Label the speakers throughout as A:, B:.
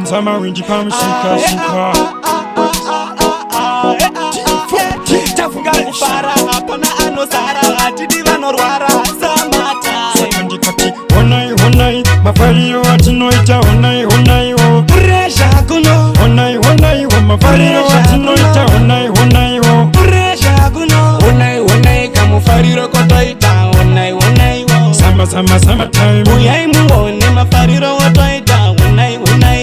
A: Sama winji pamushika shika
B: tafunga kufara hapana anosara atidi vanorwara samata
A: sakandikati honai mafariro atinoita honai wo
B: pressure kuno
A: honai wo mafariro atinoita honai wo
B: pressure kuno honai kamufariro kotoita honai wo
A: sama time
B: uyai muone mafariro wotoita honai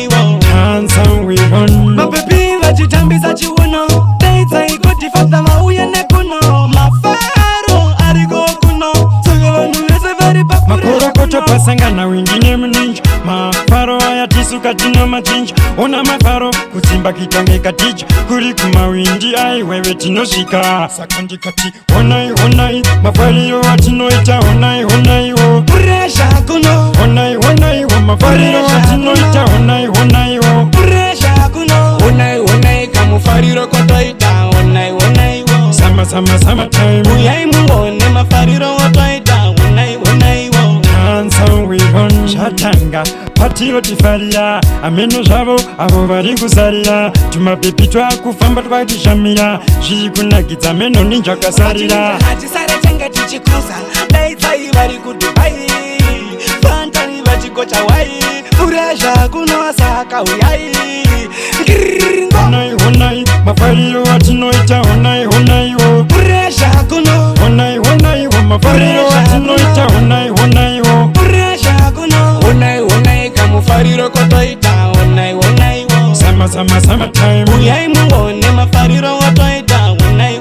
B: wo
A: handsome we run
B: mapepi vachitambisa chiuno daitsa ikoti fata mauye nekuno mafaro ariko kuno saka vanhu vese vari
A: makorokota pasangana wingine muninja mafaro aya tisuka tino machinja ona mafaro kutsimba kitange katija kuri kumawindi aiwewe tinosvika saka ndikati honai mafariro atinoita honai wo
B: pressure kuno
A: honai wo mafariro atinoita honai wo
B: pressure kuno honai kamufariro kotoita honai wo
A: sama time
B: uyai muone mafariro wotoita honai wo
A: handsome we run chatanga patiro tifarira ameno zvavo avo vari kusarira tumapepi twakufamba twatishamira zviri kunakidza meno ninjakasarira
B: hatisare chenge tichikruza daitsai vari kudubai fantani vachikocha wai pressure kuno saka uyai
A: honai mafariro atinoita honai wo
B: pressure kuno
A: honai wo mafariro atinoita honai wo
B: pressure kuno honai kamufariro kotoita honai wo
A: sama time
B: uyai muone mafariro wotoita honai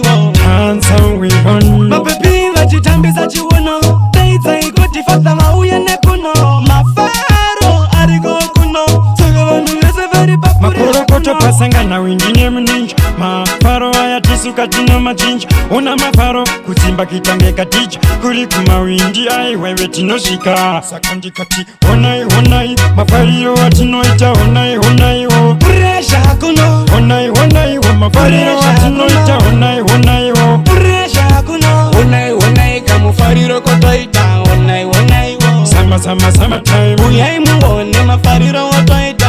B: wo
A: handsome we run
B: mapepi vachitambisa chiuno daitsa ikoti fata mauye nekuno mafaro ariko kuno saka vanhu vese vari
A: makorokota pasangana wingine muninja mafaro aya tisuka tino machinja ona mafaro kutsimba kitange katija kuri kumawindi aiwewe tinosvika saka ndikati honai mafariro atinoita honai wo
B: pressure kuno
A: honai wo mafariro atinoita honai wo
B: pressure kuno honai kamufariro kotoita honai wo
A: sama time
B: uyai muone mafariro wotoita